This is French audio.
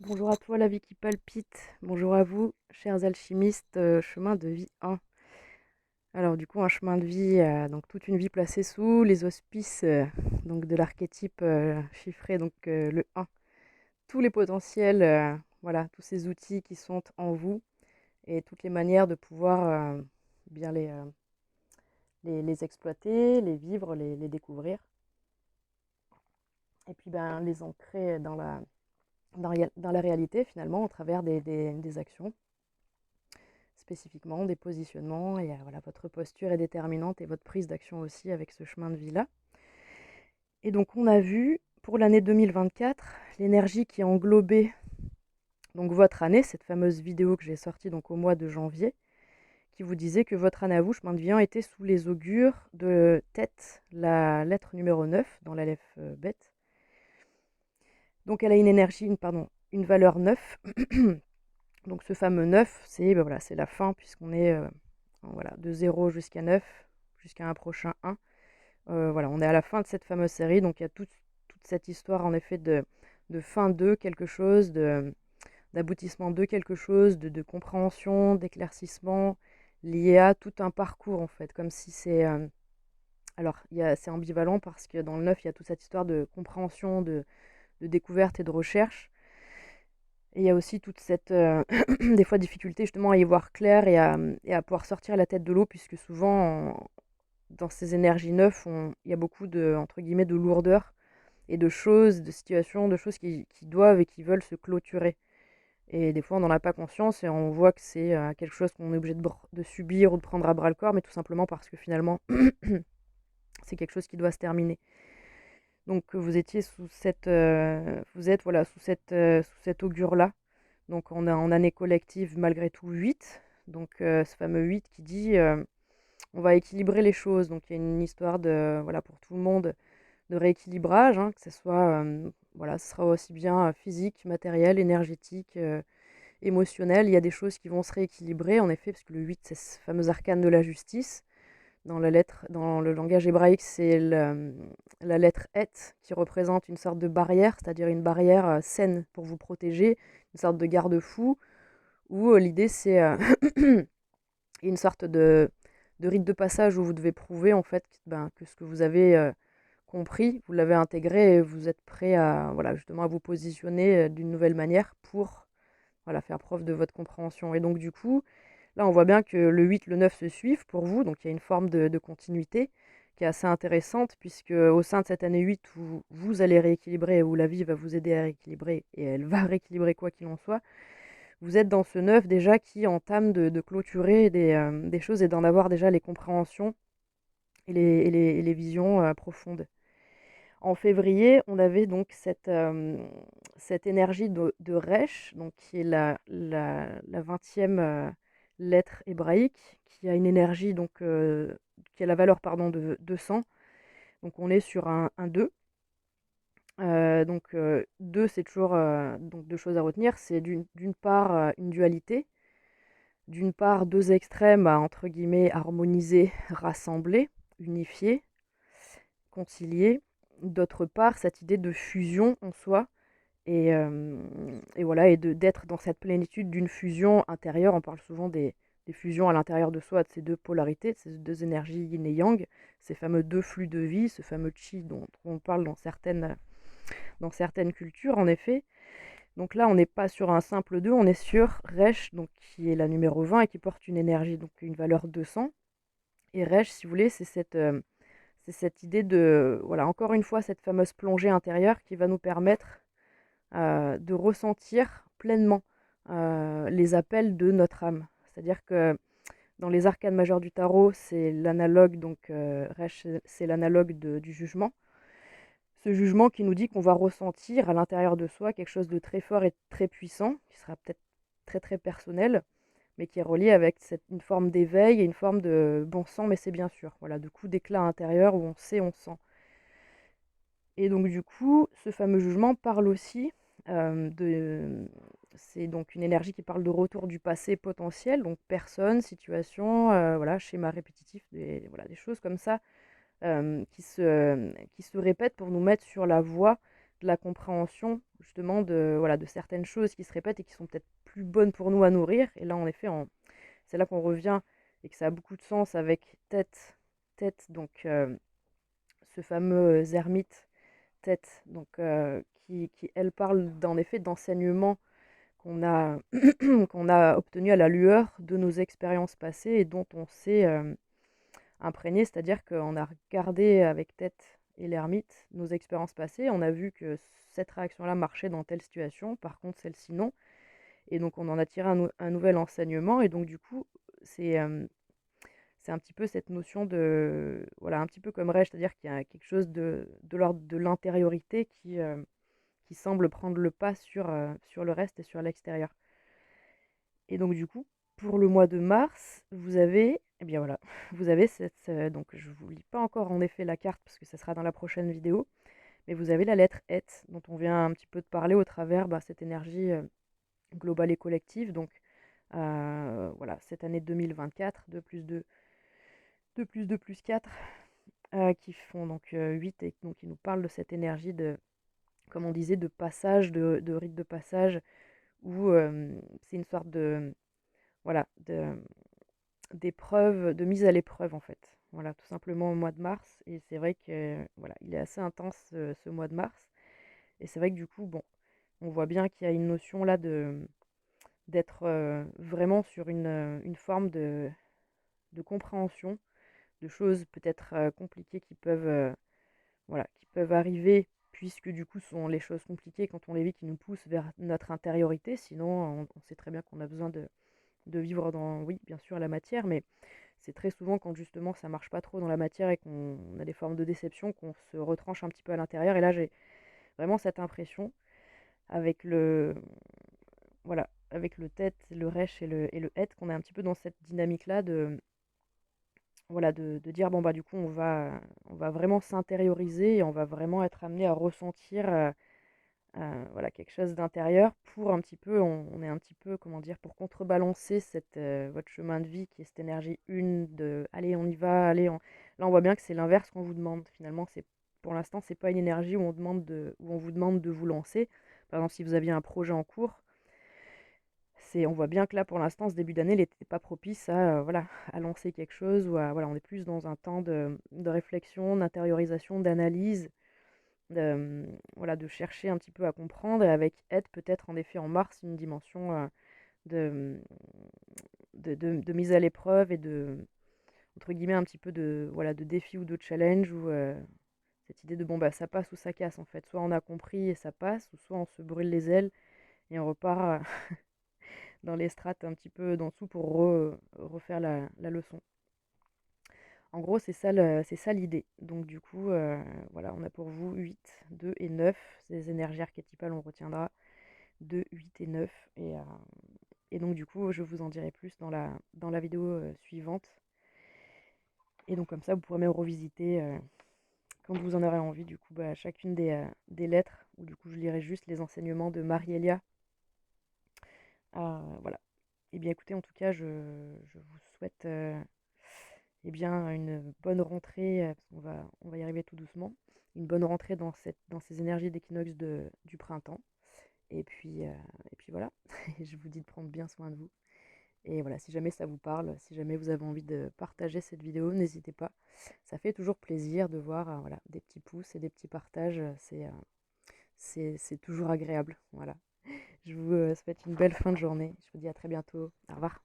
Bonjour à toi, la vie qui palpite. Bonjour à vous, chers alchimistes, chemin de vie 1. Alors du coup, un chemin de vie, donc toute une vie placée sous les auspices donc de l'archétype chiffré, donc le 1. Tous les potentiels, voilà, tous ces outils qui sont en vous et toutes les manières de pouvoir bien les exploiter, les vivre, les découvrir. Et puis ben, les ancrer dans la réalité finalement au travers des actions spécifiquement, des positionnements, et voilà, votre posture est déterminante et votre prise d'action aussi avec ce chemin de vie-là. Et donc on a vu pour l'année 2024 l'énergie qui a englobé donc votre année, cette fameuse vidéo que j'ai sortie donc au mois de janvier, qui vous disait que votre année à vous, chemin de vie 1, était sous les augures de tête, la lettre numéro 9 dans l'alphabet. Donc elle a une énergie, une valeur 9. Donc ce fameux 9, c'est ben voilà, c'est la fin puisqu'on est voilà, de 0 jusqu'à 9, jusqu'à un prochain 1. Voilà, on est à la fin de cette fameuse série, donc il y a toute cette histoire en effet de fin de quelque chose, d'aboutissement de quelque chose, de compréhension, d'éclaircissement, lié à tout un parcours en fait, comme si c'est... alors, c'est ambivalent parce que dans le 9, il y a toute cette histoire de compréhension, de découverte et de recherche. Et il y a aussi toute cette, des fois, difficulté justement à y voir clair et à pouvoir sortir la tête de l'eau, puisque souvent, dans ces énergies neuves, il y a beaucoup de, entre guillemets, de lourdeur et de choses, de situations, de choses qui doivent et qui veulent se clôturer. Et des fois, on n'en a pas conscience et on voit que c'est quelque chose qu'on est obligé de subir ou de prendre à bras le corps, mais tout simplement parce que finalement, c'est quelque chose qui doit se terminer. Donc, vous étiez sous cette, vous êtes voilà sous cette augure-là. Donc, on a en année collective malgré tout 8. Donc, ce fameux 8 qui dit on va équilibrer les choses. Donc, il y a une histoire de voilà pour tout le monde de rééquilibrage, hein, que ce soit, voilà, ce sera aussi bien physique, matériel, énergétique, émotionnel. Il y a des choses qui vont se rééquilibrer, en effet, parce que le 8, c'est ce fameux arcane de la justice. Dans le langage hébraïque, c'est la lettre Et qui représente une sorte de barrière, c'est-à-dire une barrière saine pour vous protéger, une sorte de garde-fou, où l'idée c'est une sorte de rite de passage où vous devez prouver en fait que ce que vous avez compris, vous l'avez intégré et vous êtes prêt à voilà justement à vous positionner d'une nouvelle manière pour voilà faire preuve de votre compréhension. Et donc du coup, là on voit bien que le 8, le 9 se suivent pour vous, donc il y a une forme de continuité qui est assez intéressante puisque au sein de cette année 8 où vous allez rééquilibrer, où la vie va vous aider à rééquilibrer et elle va rééquilibrer quoi qu'il en soit, vous êtes dans ce 9 déjà qui entame de clôturer des choses et d'en avoir déjà les compréhensions et les visions profondes. En février, on avait donc cette énergie de Resh, donc qui est la 20e lettre hébraïque, qui a une énergie, donc, qui a la valeur pardon, de 200. Donc on est sur un 2. Donc 2, c'est toujours donc deux choses à retenir. C'est d'une part une dualité, d'une part deux extrêmes à entre guillemets harmoniser, rassembler, unifier, concilier. D'autre part, cette idée de fusion en soi et voilà, et d'être dans cette plénitude d'une fusion intérieure. On parle souvent des fusions à l'intérieur de soi, de ces deux polarités, de ces deux énergies yin et yang, ces fameux deux flux de vie, ce fameux chi dont on parle dans certaines cultures, en effet. Donc là, on n'est pas sur un simple 2, on est sur Resh, donc, qui est la numéro 20 et qui porte une énergie, donc une valeur 200. Et Resh, si vous voulez, c'est cette idée de, voilà, encore une fois, cette fameuse plongée intérieure qui va nous permettre de ressentir pleinement les appels de notre âme. C'est-à-dire que dans les arcanes majeures du tarot, c'est l'analogue, donc Resh, c'est l'analogue du jugement. Ce jugement qui nous dit qu'on va ressentir à l'intérieur de soi quelque chose de très fort et très puissant, qui sera peut-être très très personnel, mais qui est relié avec une forme d'éveil et une forme de bon sang, mais c'est bien sûr. Voilà, de coups d'éclat intérieur où on sait, on sent. Et donc du coup, ce fameux jugement parle aussi de... C'est donc une énergie qui parle de retour du passé potentiel, donc personne, situation, voilà, schéma répétitif, voilà, des choses comme ça qui se répètent pour nous mettre sur la voie la compréhension justement de, voilà, de certaines choses qui se répètent et qui sont peut-être plus bonnes pour nous à nourrir. Et là, en effet, c'est là qu'on revient et que ça a beaucoup de sens avec tête, donc ce fameux ermite tête, donc qui elle parle en effet d'enseignement qu'on a, qu'on a obtenu à la lueur de nos expériences passées et dont on s'est imprégné, c'est-à-dire qu'on a regardé avec tête et l'ermite nos expériences passées, on a vu que cette réaction-là marchait dans telle situation, par contre celle-ci non, et donc on en a tiré un nouvel enseignement, et donc du coup c'est c'est un petit peu cette notion de, voilà, un petit peu comme Ray, c'est-à-dire qu'il y a quelque chose de l'ordre de l'intériorité qui semble prendre le pas sur le reste et sur l'extérieur. Et donc du coup, pour le mois de mars, vous avez, eh bien voilà, vous avez cette, donc je vous lis pas encore en effet la carte parce que ça sera dans la prochaine vidéo, mais vous avez la lettre Et dont on vient un petit peu de parler au travers cette énergie globale et collective. Donc voilà, cette année 2024, 2 plus 2, 2 plus 2 plus 4, qui font donc 8 et donc qui nous parlent de cette énergie de, comme on disait, de passage, de rite de passage, où c'est une sorte de, voilà, d'épreuve, de mise à l'épreuve en fait. Voilà, tout simplement au mois de mars. Et c'est vrai que voilà, il est assez intense ce mois de mars. Et c'est vrai que du coup, bon, on voit bien qu'il y a une notion là de d'être vraiment sur une forme de compréhension de choses peut-être compliquées qui peuvent, voilà, qui peuvent arriver, puisque du coup, ce sont les choses compliquées quand on les vit qui nous poussent vers notre intériorité. Sinon, on sait très bien qu'on a besoin de vivre dans, oui, bien sûr, la matière, mais c'est très souvent quand justement ça marche pas trop dans la matière et qu'on a des formes de déception qu'on se retranche un petit peu à l'intérieur. Et là, j'ai vraiment cette impression avec le, voilà, avec le tête, le resh et le het, qu'on est un petit peu dans cette dynamique-là de, voilà, de dire bon bah du coup on va vraiment s'intérioriser et on va vraiment être amené à ressentir voilà, quelque chose d'intérieur pour un petit peu, on est un petit peu, comment dire, pour contrebalancer cette, votre chemin de vie qui est cette énergie une de allez, on y va, allez, là on voit bien que c'est l'inverse qu'on vous demande. Finalement, c'est pour l'instant, c'est pas une énergie où où on vous demande de vous lancer. Par exemple, si vous aviez un projet en cours, on voit bien que là, pour l'instant, ce début d'année, il n'était pas propice à, voilà, à lancer quelque chose ou à, voilà, on est plus dans un temps de réflexion, d'intériorisation, d'analyse, voilà, de chercher un petit peu à comprendre, et avec aide peut-être en effet en mars une dimension de, de mise à l'épreuve et de, entre guillemets, un petit peu de, voilà, de défi ou de challenge, ou cette idée de bon bah ça passe ou ça casse en fait, soit on a compris et ça passe, ou soit on se brûle les ailes et on repart dans les strates un petit peu d'en dessous pour refaire la leçon. En gros, c'est ça l'idée. Donc du coup, voilà, on a pour vous 8, 2 et 9. Ces énergies archétypales, on retiendra 2, 8 et 9. Et donc du coup, je vous en dirai plus dans la vidéo suivante. Et donc comme ça, vous pourrez même revisiter quand vous en aurez envie, du coup, chacune des lettres, où du coup, je lirai juste les enseignements de Marielia. Voilà. Et bien écoutez, en tout cas, je vous souhaite eh bien, une bonne rentrée, parce on va y arriver tout doucement, une bonne rentrée dans ces énergies d'équinoxe du printemps. Et puis voilà, je vous dis de prendre bien soin de vous. Et voilà, si jamais ça vous parle, si jamais vous avez envie de partager cette vidéo, n'hésitez pas. Ça fait toujours plaisir de voir voilà, des petits pouces et des petits partages. C'est toujours agréable. Voilà. Je vous souhaite une belle fin de journée. Je vous dis à très bientôt. Au revoir.